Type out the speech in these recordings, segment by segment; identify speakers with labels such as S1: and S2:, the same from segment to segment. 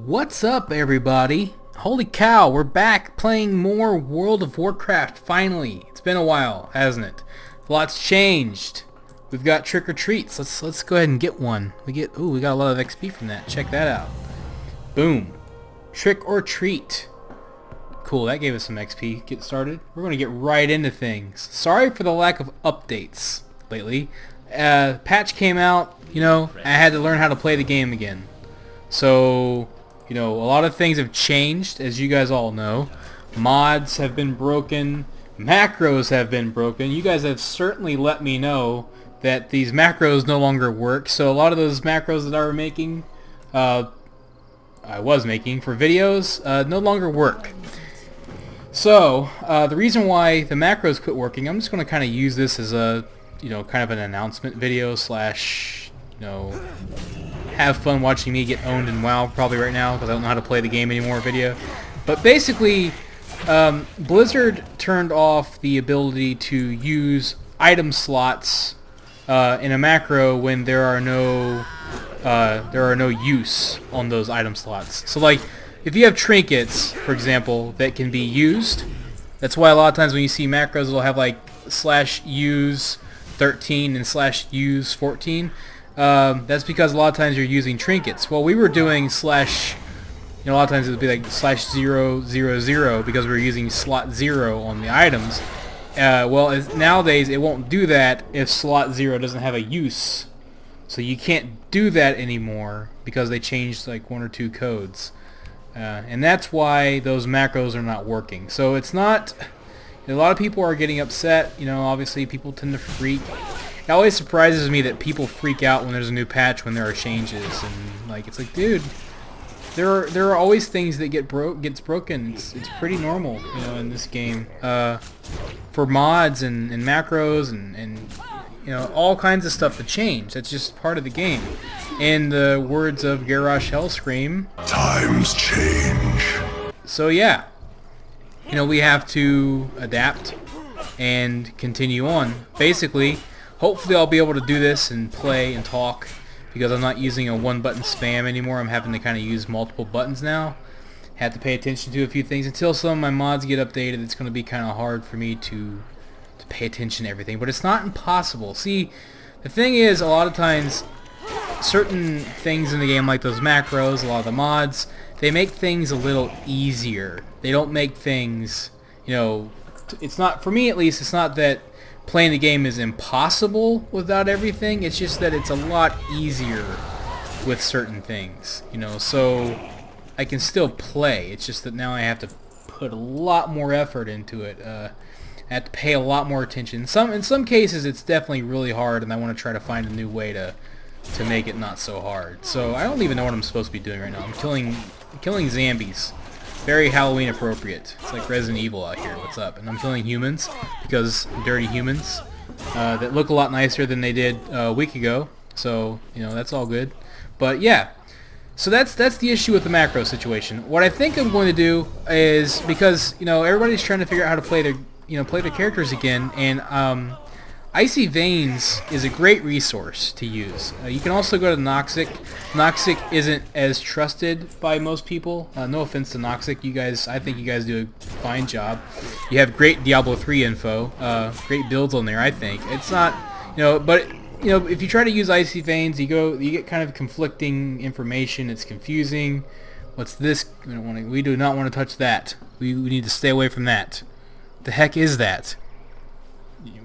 S1: What's up, everybody? Holy cow, we're back playing more World of Warcraft, finally. It's been a while, hasn't it? A lot's changed. We've got trick or treats. Let's go ahead and get one. We got a lot of XP from that. Check that out. Boom. Trick or treat. Cool, that gave us some XP. Get started. We're going to get right into things. Sorry for the lack of updates lately. Patch came out, I had to learn how to play the game again. So, a lot of things have changed, as you guys all know. Mods have been broken. Macros have been broken. You guys have certainly let me know that these macros no longer work. So a lot of those macros that I was making for videos no longer work. So the reason why the macros quit working, I'm just going to kind of use this as a, kind of an announcement video slash, have fun watching me get owned in WoW probably right now because I don't know how to play the game anymore video. But basically, Blizzard turned off the ability to use item slots in a macro when there are no use on those item slots. So like, if you have trinkets, for example, that can be used, that's why a lot of times when you see macros, it'll have like /use 13 and /use 14. That's because a lot of times you're using trinkets. Well, we were doing a lot of times it would be like /000 because we were using slot 0 on the items. Nowadays it won't do that if slot 0 doesn't have a use. So you can't do that anymore because they changed like one or two codes. And that's why those macros are not working. So it's not... A lot of people are getting upset. Obviously people tend to freak. It always surprises me that people freak out when there's a new patch when there are changes, and it's like, dude, there are always things that gets broken. It's pretty normal, in this game. For mods and macros and all kinds of stuff to change. That's just part of the game. In the words of Garrosh Hellscream, times change. So yeah, we have to adapt and continue on. Basically, hopefully I'll be able to do this and play and talk because I'm not using a one-button spam anymore. I'm having to kind of use multiple buttons now. Have to pay attention to a few things. Until some of my mods get updated, it's going to be kind of hard for me to pay attention to everything. But it's not impossible. See, the thing is, a lot of times, certain things in the game, like those macros, a lot of the mods, they make things a little easier. They don't make things, it's not, for me at least, it's not that playing the game is impossible without everything. It's just that it's a lot easier with certain things, so I can still play. It's just that now I have to put a lot more effort into it. I have to pay a lot more attention. In some cases it's definitely really hard, and I want to try to find a new way to make it not so hard. So I don't even know what I'm supposed to be doing right now. I'm killing zombies. Very Halloween appropriate. It's like Resident Evil out here. What's up? And I'm killing humans because dirty humans that look a lot nicer than they did a week ago. So that's all good. But yeah, so that's the issue with the macro situation. What I think I'm going to do is, because everybody's trying to figure out how to play their characters again, and Icy Veins is a great resource to use. You can also go to Noxic. Noxic isn't as trusted by most people. No offense to Noxic, I think you guys do a fine job. You have great Diablo 3 info, great builds on there. I think it's not, but if you try to use Icy Veins, you get kind of conflicting information. It's confusing. What's this? We do not want to touch that. We need to stay away from that. The heck is that?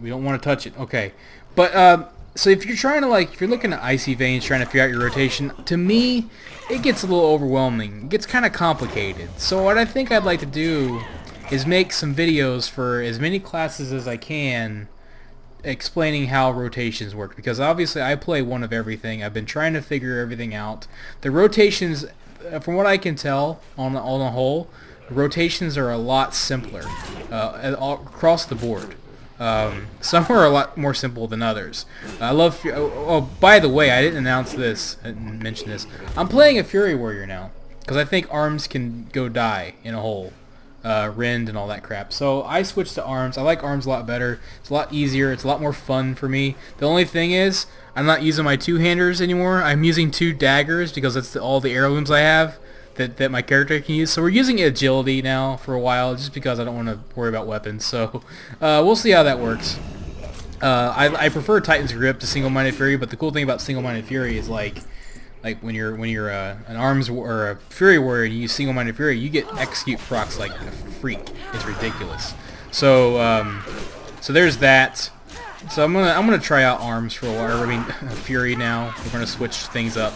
S1: We don't want to touch it. Okay. But, so if you're trying to, if you're looking at Icy Veins, trying to figure out your rotation, to me, it gets a little overwhelming. It gets kind of complicated. So what I think I'd like to do is make some videos for as many classes as I can explaining how rotations work. Because obviously I play one of everything. I've been trying to figure everything out. The rotations, from what I can tell, on the whole, rotations are a lot simpler across the board. Some are a lot more simple than others. I love... Oh, by the way, I didn't mention this. I'm playing a Fury Warrior now, because I think arms can go die in a hole. Rend and all that crap. So I switched to arms. I like arms a lot better. It's a lot easier. It's a lot more fun for me. The only thing is, I'm not using my two-handers anymore. I'm using two daggers because that's all the heirlooms I have. that my character can use. So we're using agility now for a while, just because I don't want to worry about weapons. So we'll see how that works. I prefer Titan's Grip to Single-Minded Fury, but the cool thing about Single-Minded Fury is like when you're an arms or a Fury warrior and you use Single-Minded Fury, you get execute procs like a freak. It's ridiculous. So so there's that. So I'm gonna try out arms for a while. I mean Fury now. We're gonna switch things up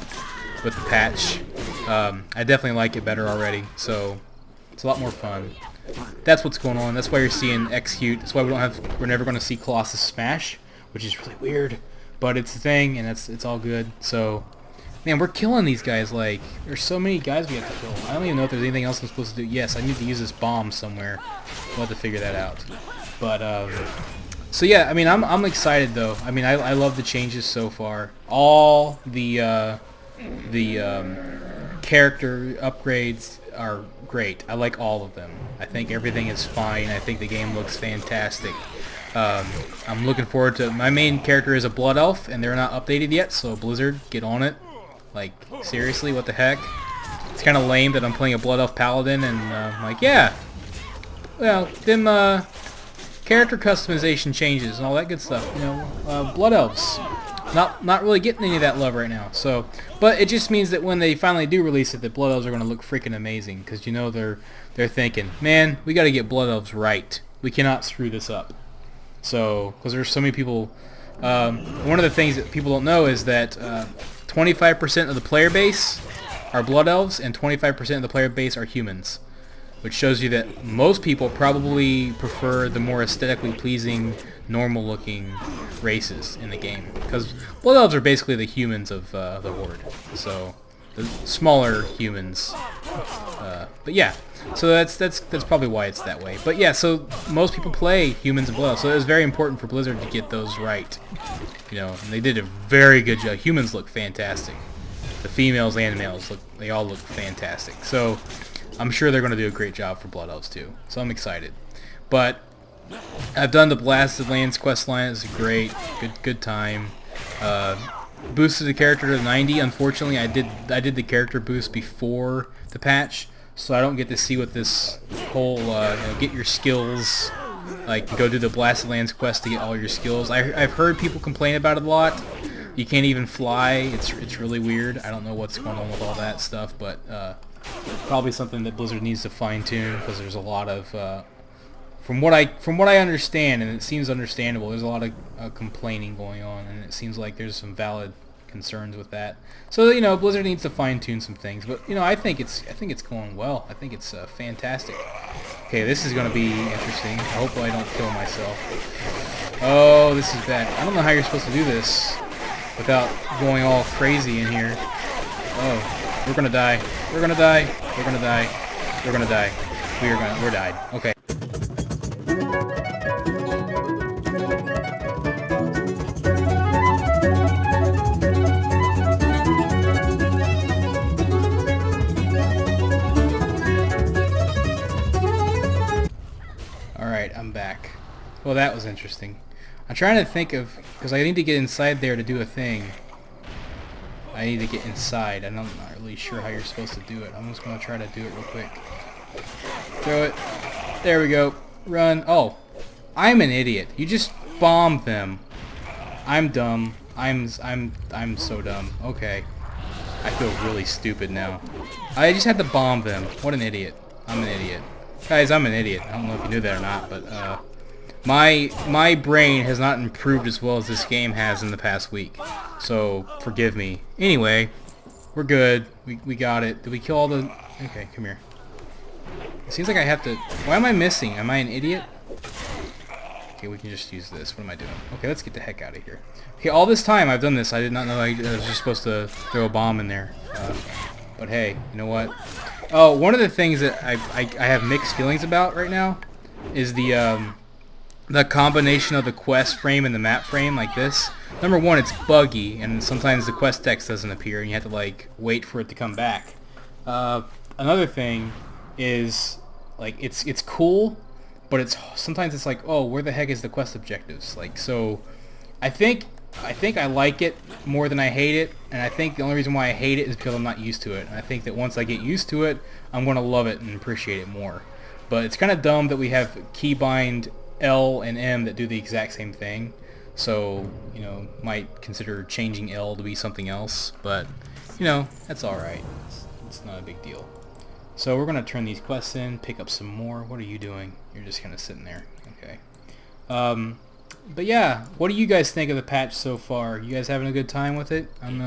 S1: with the patch. I definitely like it better already. So it's a lot more fun. That's what's going on. That's why you're seeing execute. That's why we're never gonna see Colossus smash, which is really weird. But it's a thing, and it's all good. So, man, we're killing these guys. Like, there's so many guys we have to kill. I don't even know if there's anything else I'm supposed to do. Yes, I need to use this bomb somewhere. We'll have to figure that out. But so yeah, I mean, I'm excited though. I mean, I love the changes so far. All the character upgrades are great. I like all of them. I think everything is fine. I think the game looks fantastic. I'm looking forward to... My main character is a Blood Elf, and they're not updated yet, so Blizzard, get on it. Like, seriously, what the heck? It's kind of lame that I'm playing a Blood Elf Paladin, and I'm like, yeah, well, them character customization changes and all that good stuff. You know, Blood Elves. Not really getting any of that love right now. So, but it just means that when they finally do release it, the Blood Elves are going to look freaking amazing, because you know they're thinking, man, we got to get Blood Elves right. We cannot screw this up. So, because there's so many people. One of the things that people don't know is that 25% of the player base are Blood Elves and 25% of the player base are humans, which shows you that most people probably prefer the more aesthetically pleasing, normal-looking races in the game, because Blood Elves are basically the humans of the Horde, so the smaller humans. But yeah, so that's probably why it's that way. But yeah, so most people play humans and Blood Elves, so it was very important for Blizzard to get those right. You know, and they did a very good job. Humans look fantastic. The females and males they all look fantastic. So I'm sure they're going to do a great job for Blood Elves too. So I'm excited. But I've done the Blasted Lands quest line. It's great, good time. Boosted the character to 90. Unfortunately, I did the character boost before the patch, so I don't get to see what this whole get your skills. Like, go do the Blasted Lands quest to get all your skills. I've heard people complain about it a lot. You can't even fly. It's really weird. I don't know what's going on with all that stuff, but probably something that Blizzard needs to fine tune, because there's a lot of from what I understand, and it seems understandable, there's a lot of complaining going on, and it seems like there's some valid concerns with that. So, you know, Blizzard needs to fine tune some things, but you know, I think it's going well. I think it's fantastic. Okay, this is going to be interesting. I hope I don't kill myself. Oh, this is bad. I don't know how you're supposed to do this without going all crazy in here. Oh, we're gonna die. We're gonna die. We're gonna die. We're gonna die. We're died. Okay. Alright, I'm back. Well, that was interesting. I'm trying to think of, because I need to get inside there to do a thing. I need to get inside, and I'm not really sure how you're supposed to do it. I'm just going to try to do it real quick. Throw it. There we go. Run. Oh, I'm an idiot. You just bombed them. I'm dumb. I'm so dumb. Okay. I feel really stupid now. I just had to bomb them. What an idiot. I'm an idiot. Guys, I'm an idiot. I don't know if you knew that or not, but my brain has not improved as well as this game has in the past week. So, forgive me. Anyway, we're good. We got it. Did we kill all the... Okay, come here. It seems like I have to... Why am I missing? Am I an idiot? Okay, we can just use this. What am I doing? Okay, let's get the heck out of here. Okay, all this time I've done this. I did not know I was just supposed to throw a bomb in there. But hey, you know what? Oh, one of the things that I have mixed feelings about right now is the combination of the quest frame and the map frame like this. Number one, it's buggy, and sometimes the quest text doesn't appear, and you have to like wait for it to come back. Another thing is like it's cool, but sometimes it's like, oh, where the heck is the quest objectives? Like, so I think I like it more than I hate it, and I think the only reason why I hate it is because I'm not used to it. And I think that once I get used to it, I'm going to love it and appreciate it more. But it's kind of dumb that we have keybind L and M that do the exact same thing. So, you know, might consider changing L to be something else. But, you know, that's alright. It's not a big deal. So we're going to turn these quests in, pick up some more. What are you doing? You're just kind of sitting there. Okay. But yeah, what do you guys think of the patch so far? You guys having a good time with it? I'm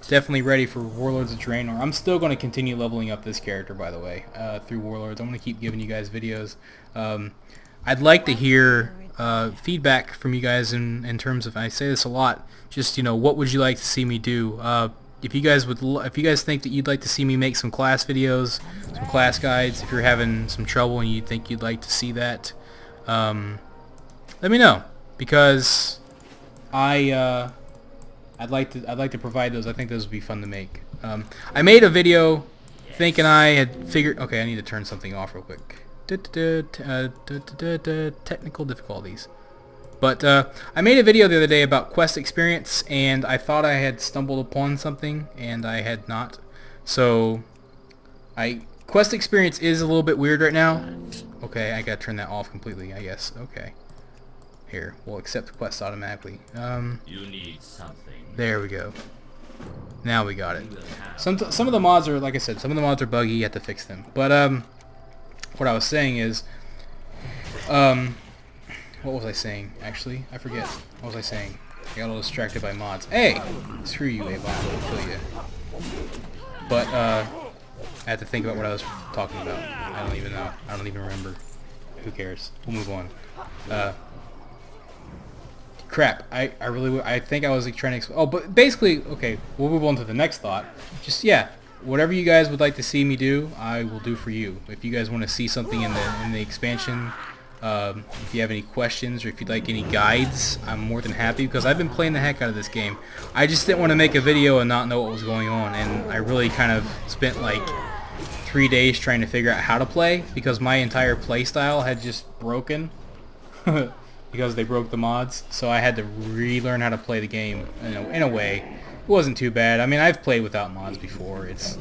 S1: definitely ready for Warlords of Draenor. I'm still going to continue leveling up this character, by the way, through Warlords. I'm going to keep giving you guys videos. I'd like to hear feedback from you guys in terms of, I say this a lot, just, you know, what would you like to see me do? If you guys think that you'd like to see me make some class videos, some class guides, if you're having some trouble and you think you'd like to see that, let me know, because I'd like to provide those. I think those would be fun to make. I made a video thinking I had figured. Okay, I need to turn something off real quick. Technical difficulties. But I made a video the other day about quest experience, and I thought I had stumbled upon something, and I had not. So, quest experience is a little bit weird right now. Okay, I gotta turn that off completely, I guess. Okay. Here, we'll accept the quest automatically.
S2: You need something.
S1: There we go. Now we got it. Some of the mods are, like I said, some of the mods are buggy. You have to fix them. But what I was saying is, what was I saying? Actually, I forget. What was I saying? I got all distracted by mods. Hey, screw you, Avon. I'll kill you. But I had to think about what I was talking about. I don't even know. I don't even remember. Who cares? We'll move on. Crap. I think I was like, trying to. Oh, but basically, okay. We'll move on to the next thought. Just yeah. Whatever you guys would like to see me do, I will do for you. If you guys want to see something in the expansion, if you have any questions or if you'd like any guides, I'm more than happy, because I've been playing the heck out of this game. I just didn't want to make a video and not know what was going on, and I really kind of spent like 3 days trying to figure out how to play, because my entire play style had just broken because they broke the mods. So I had to relearn how to play the game in a way. It wasn't too bad. I mean, I've played without mods before. It's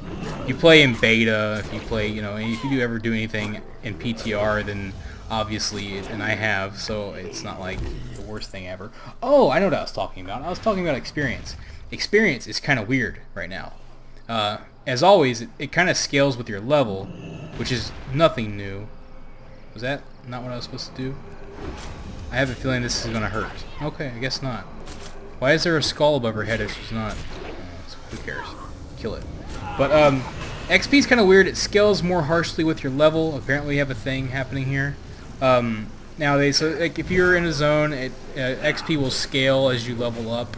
S1: you play in beta, if you play, you know, if you ever do anything in PTR, then obviously, and I have, so it's not like the worst thing ever. Oh, I know what I was talking about. I was talking about experience. Experience is kind of weird right now. As always, it kind of scales with your level, which is nothing new. Was that not what I was supposed to do? I have a feeling this is going to hurt. Okay, I guess not. Why is there a skull above her head if she's not? Who cares? Kill it. But XP is kind of weird. It scales more harshly with your level. Apparently, you have a thing happening here. Nowadays, so like if you're in a zone, XP will scale as you level up.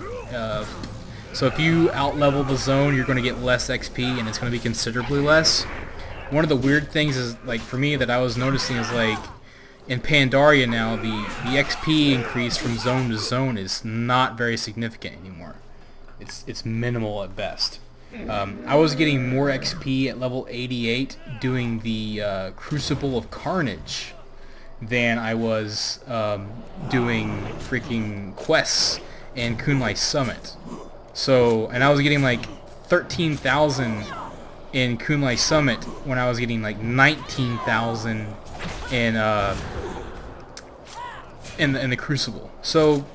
S1: So if you out-level the zone, you're going to get less XP, and it's going to be considerably less. One of the weird things is, like for me, that I was noticing is like in Pandaria now, the XP increase from zone to zone is not very significant anymore. It's minimal at best. I was getting more XP at level 88 doing the Crucible of Carnage than I was doing freaking quests in Kunlai Summit. So, and I was getting like 13,000 in Kunlai Summit when I was getting like 19,000 in the Crucible. So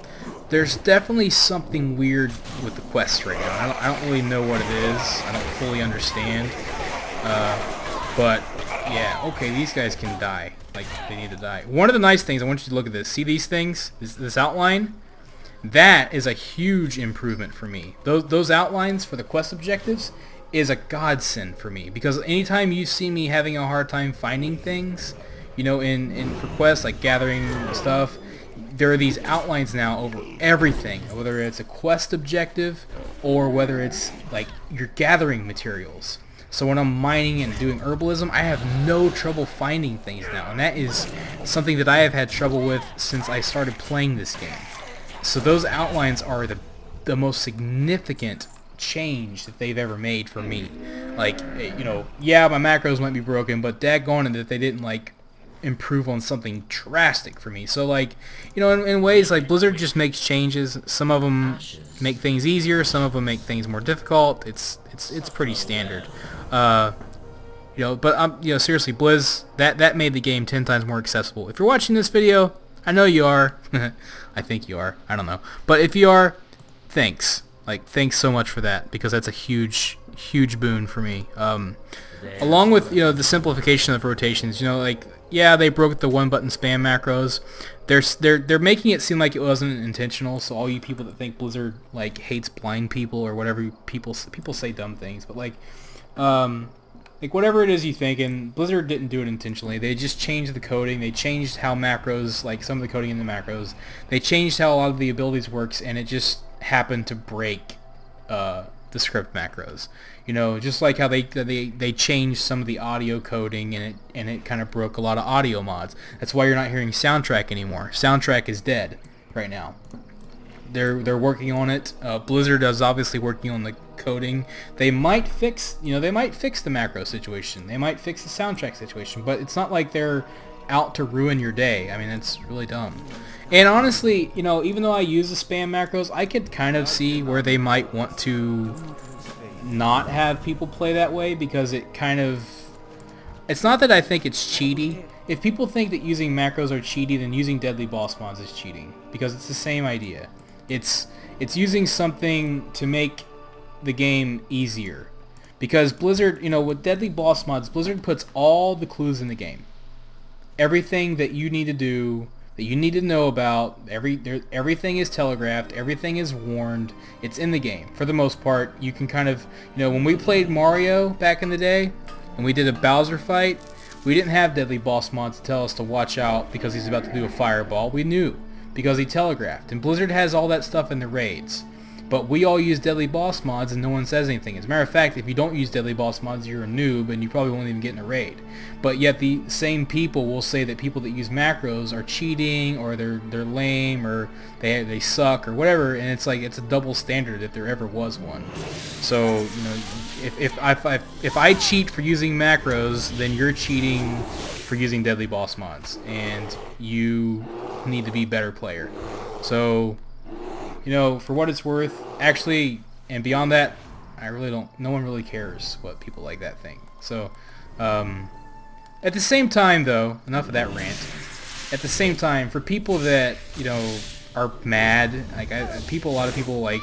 S1: there's definitely something weird with the quests right now. I don't really know what it is. I don't fully understand. But yeah, okay, these guys can die. Like, they need to die. One of the nice things, I want you to look at this. See these things? This outline? That is a huge improvement for me. Those outlines for the quest objectives is a godsend for me, because anytime you see me having a hard time finding things, you know, for quests like gathering stuff, there are these outlines now over everything, whether it's a quest objective or whether it's like you're gathering materials. So when I'm mining and doing herbalism, I have no trouble finding things now, and that is something that I have had trouble with since I started playing this game. So those outlines are the most significant change that they've ever made for me. Like, you know, yeah, my macros might be broken, but daggone it that they didn't like improve on something drastic for me. So like, you know, in ways like Blizzard just makes changes. Some of them make things easier, some of them make things more difficult. It's pretty standard. You know, but you know, seriously, Blizz, that made the game 10 times more accessible. If you're watching this video, I know you are. I think you are. I don't know. But if you are, thanks. Like, thanks so much for that, because that's a huge boon for me. Along with, you know, the simplification of rotations, you know, like, yeah, they broke the one button spam macros. They're making it seem like it wasn't intentional. So all you people that think Blizzard like hates blind people or whatever, people say dumb things, but like whatever it is you think, and Blizzard didn't do it intentionally. They just changed the coding. They changed how macros, like some of the coding in the macros. They changed how a lot of the abilities works, and it just happened to break the script macros. You know, just like how they changed some of the audio coding, and it kind of broke a lot of audio mods. That's why you're not hearing soundtrack anymore. Soundtrack is dead right now. They're working on it. Blizzard is obviously working on the coding. They might fix the macro situation. They might fix the soundtrack situation, but it's not like they're out to ruin your day. I mean, it's really dumb. And honestly, you know, even though I use the spam macros, I could kind of see where they might want to not have people play that way, because it kind of... It's not that I think it's cheaty. If people think that using macros are cheaty, then using deadly boss mods is cheating, because it's the same idea. It's using something to make the game easier. Because Blizzard, you know, with deadly boss mods, Blizzard puts all the clues in the game. Everything that you need to do, that you need to know about, everything is telegraphed, everything is warned, it's in the game. For the most part, you can kind of, you know, when we played Mario back in the day, and we did a Bowser fight, we didn't have deadly boss mods to tell us to watch out because he's about to do a fireball. We knew, because he telegraphed. And Blizzard has all that stuff in the raids. But we all use deadly boss mods and no one says anything. As a matter of fact, if you don't use deadly boss mods, you're a noob and you probably won't even get in a raid. But yet the same people will say that people that use macros are cheating, or they're lame, or they suck, or whatever. And it's like, it's a double standard if there ever was one. So, you know, if I cheat for using macros, then you're cheating for using deadly boss mods, and you need to be a better player. So, you know, for what it's worth, actually, and beyond that, I really don't, no one really cares what people like that think. So, at the same time, though, enough of that rant. At the same time, for people that, you know, are mad, like, a lot of people, like,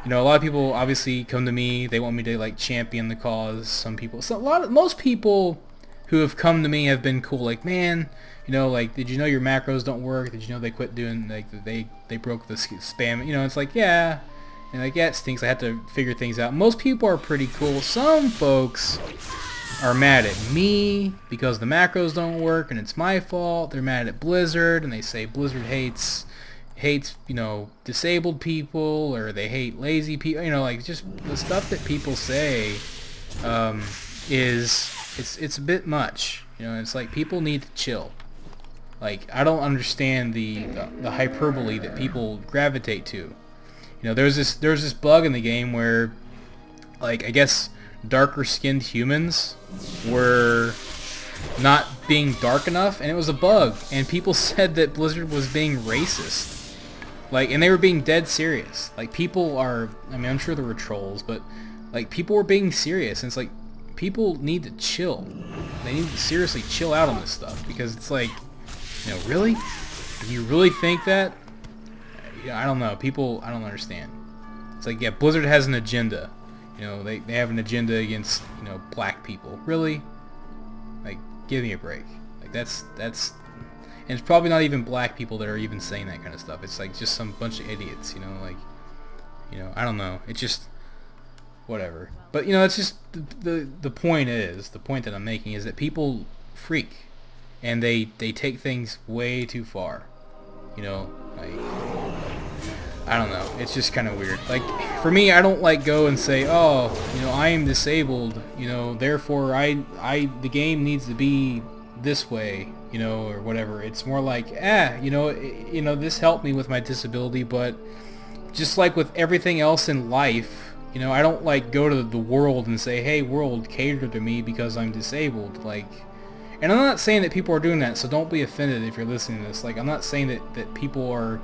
S1: you know, a lot of people obviously come to me, they want me to, like, champion the cause. Some people, most people who have come to me have been cool, like, man, you know, like, did you know your macros don't work? Did you know they quit doing, like, they broke the spam? You know, it's like, yeah. And like, yeah, it stinks. I had to figure things out. Most people are pretty cool. Some folks are mad at me because the macros don't work and it's my fault. They're mad at Blizzard, and they say Blizzard hates, you know, disabled people, or they hate lazy people. You know, like, just the stuff that people say it's a bit much. You know, it's like, people need to chill. Like, I don't understand the hyperbole that people gravitate to. You know, there's this bug in the game where, like, I guess darker skinned humans were not being dark enough, and it was a bug, and people said that Blizzard was being racist. Like, and they were being dead serious. Like, people are, I mean, I'm sure there were trolls, but like, people were being serious, and it's like, people need to chill. They need to seriously chill out on this stuff, because it's like, you know, really? Do you really think that? Yeah, I don't know. People, I don't understand. It's like, yeah, Blizzard has an agenda. You know, they have an agenda against, you know, black people. Really? Like, give me a break. Like, that's, and it's probably not even black people that are even saying that kind of stuff. It's like just some bunch of idiots, you know, like, you know, I don't know. It's just, whatever. But, you know, it's just, the point that I'm making is that people freak. And they take things way too far. You know, like, I don't know. It's just kind of weird. Like, for me, I don't, like, go and say, oh, you know, I am disabled, you know, therefore the game needs to be this way, you know, or whatever. It's more like, you know, this helped me with my disability, but just like with everything else in life, you know, I don't, like, go to the world and say, hey, world, cater to me because I'm disabled. Like, And I'm not saying that people are doing that, so don't be offended if you're listening to this. Like, I'm not saying that people are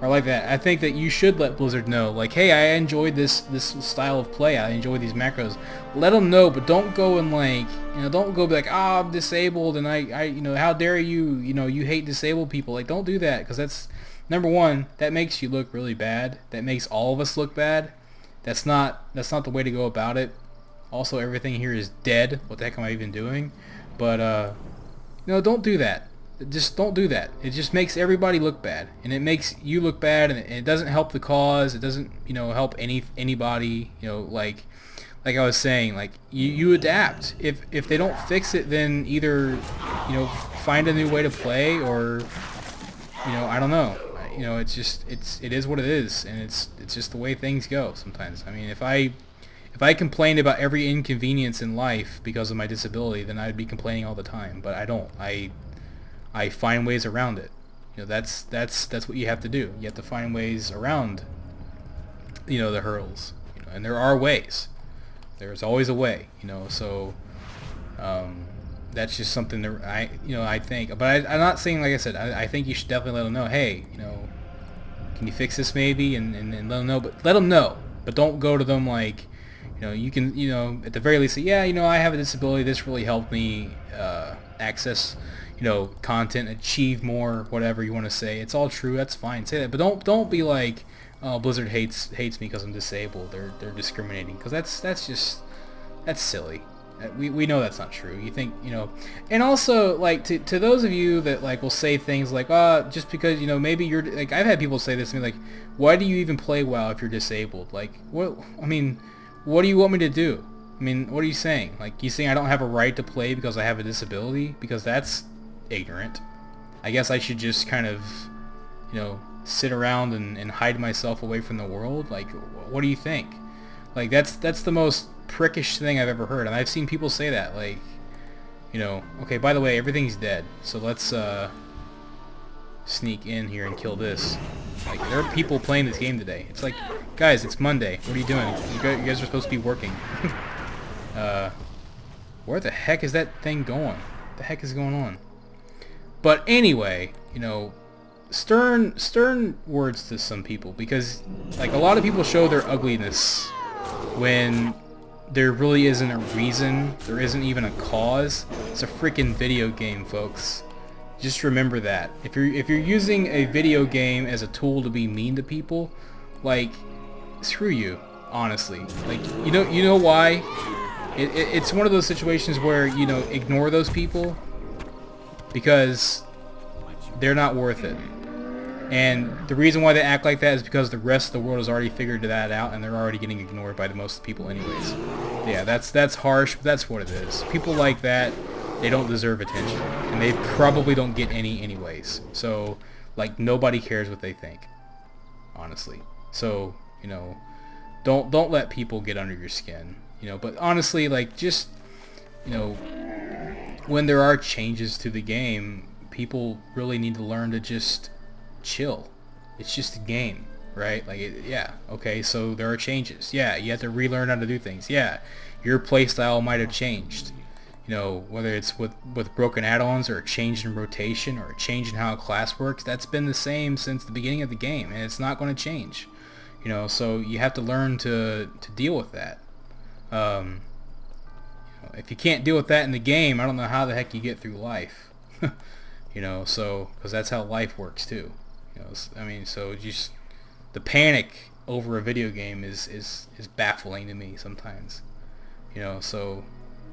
S1: like that. I think that you should let Blizzard know, like, hey, I enjoyed this style of play. I enjoy these macros. Let them know, but don't go and like, don't go be like, oh, I'm disabled and I how dare you, you hate disabled people. Like, don't do that, because that's, number one, that makes you look really bad. That makes all of us look bad. That's not the way to go about it. Also, everything here is dead. What the heck am I even doing? But don't do that. Just don't do that. It just makes everybody look bad, and it makes you look bad, and it doesn't help the cause. It doesn't help anybody. Like I was saying, like you adapt. If they don't fix it, then either find a new way to play, or I don't know. It is what it is, and it's just the way things go sometimes. I mean, if I complained about every inconvenience in life because of my disability, then I'd be complaining all the time. But I don't. I find ways around it. That's what you have to do. You have to find ways around the hurdles. And there are ways. There's always a way. So that's just something that I think. But I'm not saying, like I said, I think you should definitely let them know. Hey, can you fix this maybe, and let them know. But let them know. But don't go to them like, you can, at the very least say, yeah, I have a disability. This really helped me access, content, achieve more, whatever you want to say. It's all true. That's fine. Say that. But don't be like, oh, Blizzard hates me because I'm disabled. They're discriminating, because that's silly. We know that's not true. You think, and also, like, to those of you that, like, will say things like, just because, maybe you're, like, I've had people say this to me, like, why do you even play WoW if you're disabled? Like, what do you want me to do? I mean, what are you saying? Like, you saying I don't have a right to play because I have a disability? Because that's ignorant. I guess I should just kind of, sit around and hide myself away from the world? Like, what do you think? Like, that's the most prickish thing I've ever heard. And I've seen people say that, like, okay, by the way, everything's dead, so let's sneak in here and kill this. Like, there are people playing this game today. It's like, guys, it's Monday. What are you doing? You guys are supposed to be working. Where the heck is that thing going? What the heck is going on? But anyway, stern words to some people, because, like, a lot of people show their ugliness when there really isn't a reason. There isn't even a cause. It's a freaking video game, folks. Just remember that. If you're using a video game as a tool to be mean to people, like, screw you, honestly. Like, you know why? It's one of those situations where, ignore those people because they're not worth it. And the reason why they act like that is because the rest of the world has already figured that out, and they're already getting ignored by the most people anyways. Yeah, that's harsh, but that's what it is. People like that, they don't deserve attention, and they probably don't get any anyways. So, like, nobody cares what they think, honestly. So, don't let people get under your skin. But honestly, like, just, when there are changes to the game, people really need to learn to just chill. It's just a game, right? Like, yeah, okay, so there are changes. Yeah, you have to relearn how to do things. Yeah, your playstyle might have changed. Whether it's with broken add-ons, or a change in rotation, or a change in how a class works, that's been the same since the beginning of the game, and it's not going to change. So you have to learn to deal with that. If you can't deal with that in the game, I don't know how the heck you get through life. So, because that's how life works too. So just the panic over a video game is baffling to me sometimes. So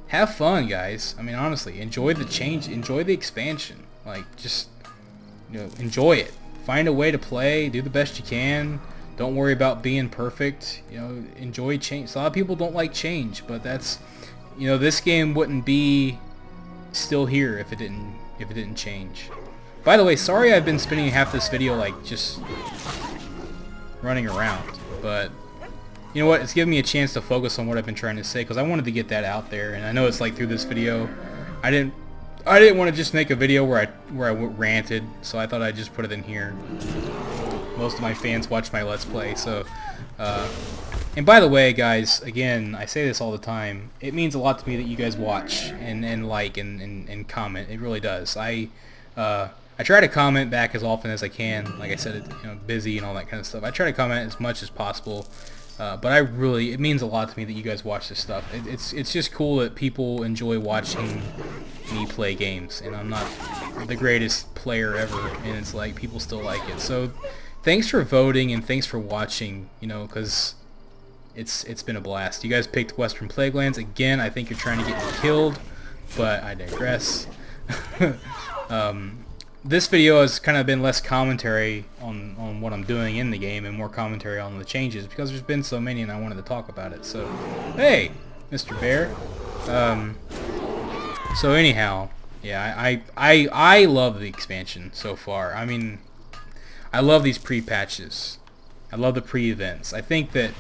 S1: have fun, guys. I mean, honestly, enjoy the change, enjoy the expansion. Like, just, enjoy it. Find a way to play, do the best you can. Don't worry about being perfect. Enjoy change. A lot of people don't like change, but that's, this game wouldn't be still here if it didn't change. By the way, sorry I've been spending half this video, like, just running around, but you know what? It's giving me a chance to focus on what I've been trying to say, because I wanted to get that out there, and I know it's like through this video, I didn't want to just make a video where I ranted, so I thought I'd just put it in here. Most of my fans watch my Let's Play, so And by the way, guys, again, I say this all the time. It means a lot to me that you guys watch and like and comment. It really does. I try to comment back as often as I can. Like I said, busy and all that kind of stuff. I try to comment as much as possible. But it means a lot to me that you guys watch this stuff. It's just cool that people enjoy watching me play games, and I'm not the greatest player ever, and it's like people still like it. So thanks for voting and thanks for watching, because it's been a blast. You guys picked Western Plaguelands. Again, I think you're trying to get me killed, but I digress. This video has kind of been less commentary on what I'm doing in the game and more commentary on the changes because there's been so many and I wanted to talk about it. So, hey, Mr. Bear. So anyhow, yeah, I love the expansion so far. I mean, I love these pre-patches. I love the pre-events. I think that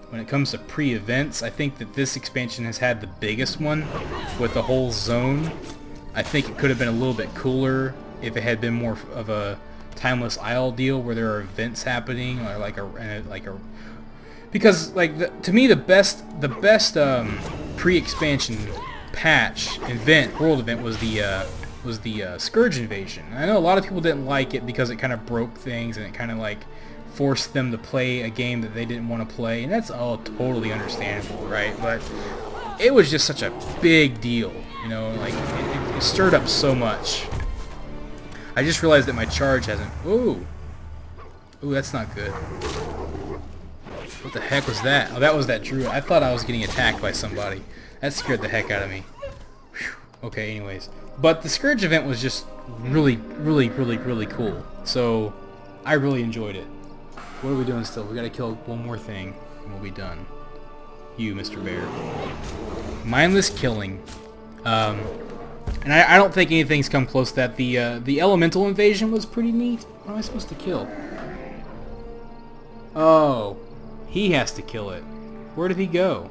S1: when it comes to pre-events, I think that this expansion has had the biggest one with the whole zone. I think it could have been a little bit cooler if it had been more of a Timeless Isle deal where there are events happening, or because to me the best pre-expansion patch world event was the Scourge invasion. And I know a lot of people didn't like it because it kind of broke things and it kind of like forced them to play a game that they didn't want to play, and that's all totally understandable, right? But it was just such a big deal, it stirred up so much. I just realized that my charge hasn't... Ooh, that's not good. What the heck was that? Oh, that was that druid. I thought I was getting attacked by somebody. That scared the heck out of me. Whew. Okay, anyways. But the Scourge event was just really, really, really, really cool. So, I really enjoyed it. What are we doing still? We gotta kill one more thing, and we'll be done. You, Mr. Bear. Mindless killing. And I don't think anything's come close to that. The elemental invasion was pretty neat. What am I supposed to kill? Oh, he has to kill it. Where did he go?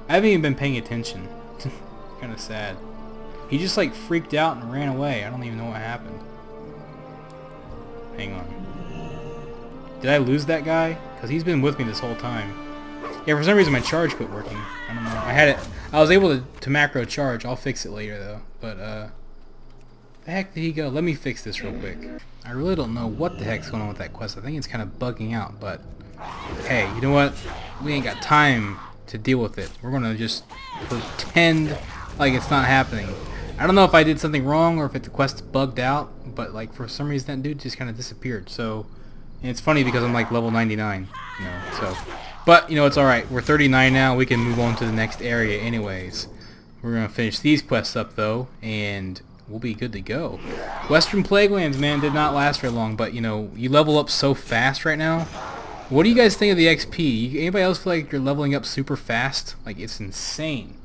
S1: I haven't even been paying attention. Kind of sad. He just like freaked out and ran away. I don't even know what happened. Hang on. Did I lose that guy? Because he's been with me this whole time. Yeah, for some reason my charge quit working. I don't know. I was able to macro charge. I'll fix it later though. But the heck did he go? Let me fix this real quick. I really don't know what the heck's going on with that quest. I think it's kind of bugging out, but hey, you know what? We ain't got time to deal with it. We're gonna just pretend like it's not happening. I don't know if I did something wrong or if the quest bugged out, but like for some reason that dude just kind of disappeared. So, and it's funny because I'm like level 99, so. But, it's alright. We're 39 now. We can move on to the next area anyways. We're going to finish these quests up, though, and we'll be good to go. Western Plaguelands, man, did not last very long, but, you level up so fast right now. What do you guys think of the XP? Anybody else feel like you're leveling up super fast? Like, it's insane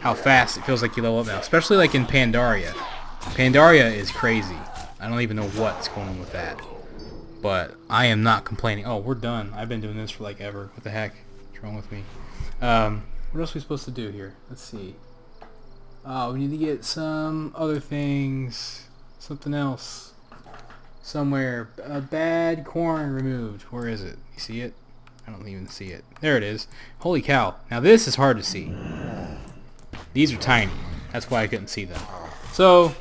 S1: how fast it feels like you level up now, especially like in Pandaria. Pandaria is crazy. I don't even know what's going on with that. But I am not complaining. Oh, we're done. I've been doing this for like ever. What the heck? What's wrong with me? What else are we supposed to do here? Let's see. Oh, we need to get some other things. Something else. Somewhere. Bad corn removed. Where is it? You see it? I don't even see it. There it is. Holy cow. Now this is hard to see. These are tiny. That's why I couldn't see them. So,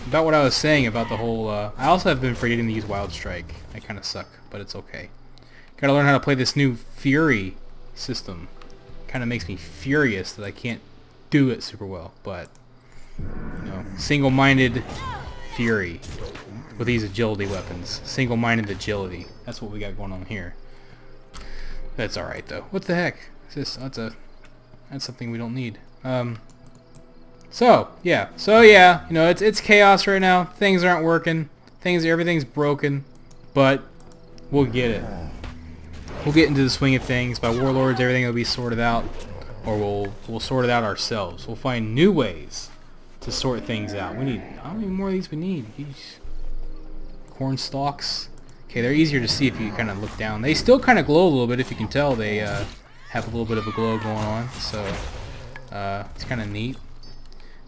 S1: about what I was saying about the whole, I also have been forgetting to use Wild Strike. I kind of suck, but it's okay. Gotta learn how to play this new Fury system. Kind of makes me furious that I can't do it super well, but, single-minded Fury with these agility weapons. Single-minded agility. That's what we got going on here. That's alright, though. What the heck? Is this? That's something we don't need. So yeah, it's chaos right now. Things aren't working. Everything's broken, but we'll get it. We'll get into the swing of things. By warlords, everything will be sorted out, or we'll sort it out ourselves. We'll find new ways to sort things out. We need how many more of these we need? Jeez. Corn stalks. Okay, they're easier to see if you kind of look down. They still kind of glow a little bit. If you can tell, they have a little bit of a glow going on. So it's kind of neat.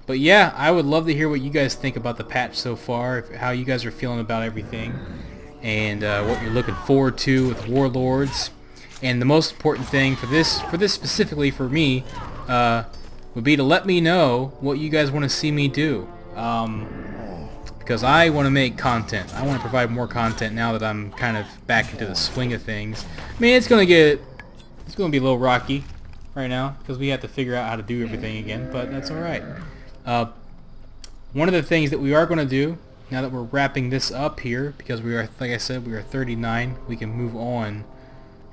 S1: But yeah, I would love to hear what you guys think about the patch so far, how you guys are feeling about everything, and what you're looking forward to with Warlords. And the most important thing for this specifically for me, would be to let me know what you guys want to see me do. Because I want to make content. I want to provide more content now that I'm kind of back into the swing of things. I mean, it's gonna be a little rocky right now because we have to figure out how to do everything again, but that's all right. One of the things that we are going to do now that we're wrapping this up here, because we are, like I said, we are 39, we can move on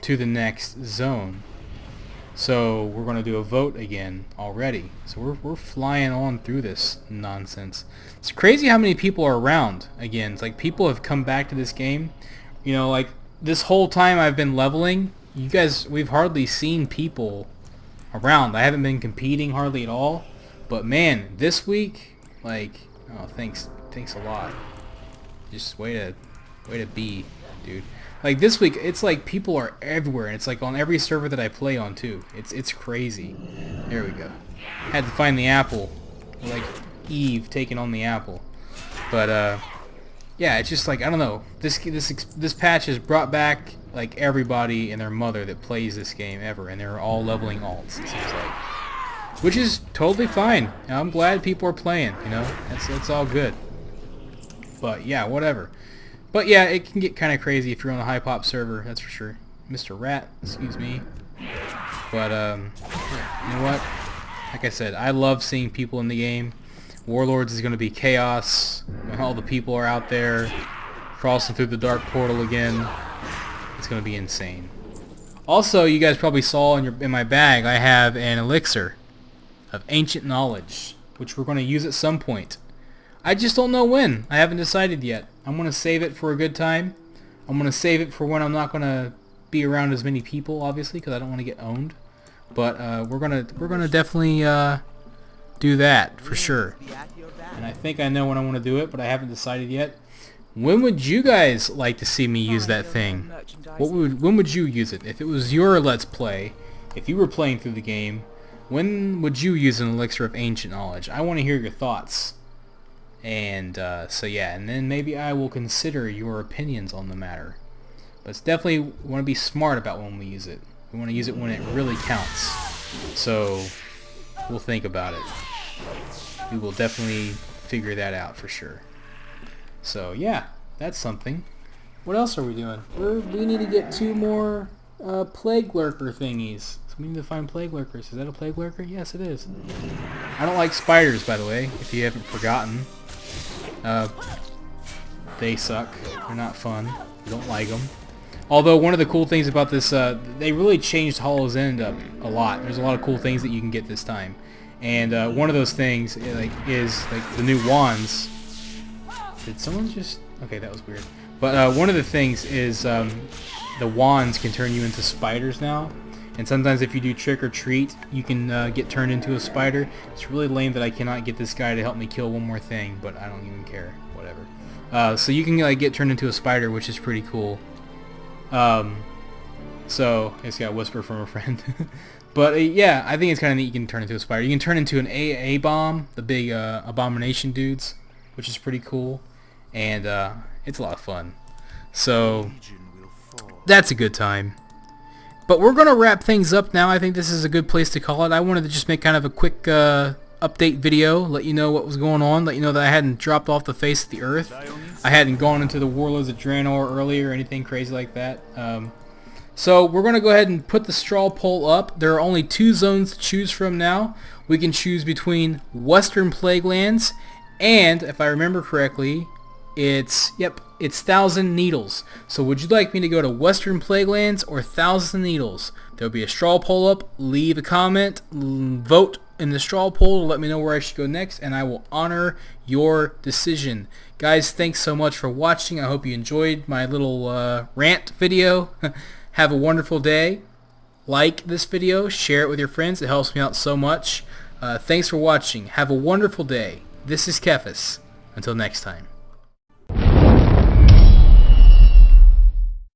S1: to the next zone. So we're going to do a vote again already. So we're flying on through this nonsense. It's crazy how many people are around again. It's like people have come back to this game. You know, like this whole time I've been leveling, you guys, we've hardly seen people around. I haven't been competing hardly at all. But man, this week, like, oh, thanks a lot. Just way to be, dude. Like this week, it's like people are everywhere, and it's like on every server that I play on too. It's crazy. There we go. Had to find the apple, like Eve taking on the apple. But yeah, it's just like I don't know. This patch has brought back like everybody and their mother that plays this game ever, and they're all leveling alts. It seems like, which is totally fine. I'm glad people are playing. You know, that's all good. But yeah, whatever. But yeah, it can get kind of crazy if you're on a high pop server, that's for sure. Mr. Rat, excuse me. But yeah, you know what? Like I said, I love seeing people in the game. Warlords is going to be chaos when all the people are out there crossing through the dark portal again. It's going to be insane. Also, you guys probably saw in my bag, I have an elixir of ancient knowledge, which we're going to use at some point. I just don't know when. I haven't decided yet. I'm going to save it for a good time. I'm going to save it for when I'm not going to be around as many people, obviously, because I don't want to get owned. But we're gonna definitely do that for sure. And I think I know when I want to do it, but I haven't decided yet. When would you guys like to see me use that thing? When would you use it? If it was your Let's Play, if you were playing through the game, when would you use an elixir of ancient knowledge? I want to hear your thoughts. And so yeah, and then maybe I will consider your opinions on the matter. But it's definitely want to be smart about when we use it. We want to use it when it really counts. So we'll think about it. We will definitely figure that out for sure. So yeah, that's something. What else are we doing? We need to get 2 more plague lurker thingies. So we need to find plague lurkers. Is that a plague lurker? Yes, it is. I don't like spiders, by the way, if you haven't forgotten. They suck. They're not fun. I don't like them. Although one of the cool things about this, they really changed Hollow's End up a lot. There's a lot of cool things that you can get this time, and one of those things is the new wands. Did someone just? Okay, that was weird. But one of the things is the wands can turn you into spiders now. And sometimes if you do trick or treat, you can get turned into a spider. It's really lame that I cannot get this guy to help me kill one more thing, but I don't even care. Whatever. So you can get turned into a spider, which is pretty cool. So I just got a whisper from a friend. But yeah, I think it's kind of neat you can turn into a spider. You can turn into an AA bomb, the big abomination dudes, which is pretty cool. And it's a lot of fun. So that's a good time. But we're going to wrap things up now. I think this is a good place to call it. I wanted to just make kind of a quick update video, let you know what was going on, let you know that I hadn't dropped off the face of the earth. I hadn't gone into the Warlords of Draenor earlier or anything crazy like that. So we're going to go ahead and put the straw poll up. There are only 2 zones to choose from now. We can choose between Western Plaguelands and, if I remember correctly, it's Thousand Needles. So would you like me to go to Western Plaguelands or Thousand Needles? There'll be a straw poll up. Leave a comment, vote in the straw poll to let me know where I should go next, and I will honor your decision. Guys, thanks so much for watching. I hope you enjoyed my little rant video. Have a wonderful day. Like this video, share it with your friends. It helps me out so much. Thanks for watching. Have a wonderful day. This is Kephas. Until next time.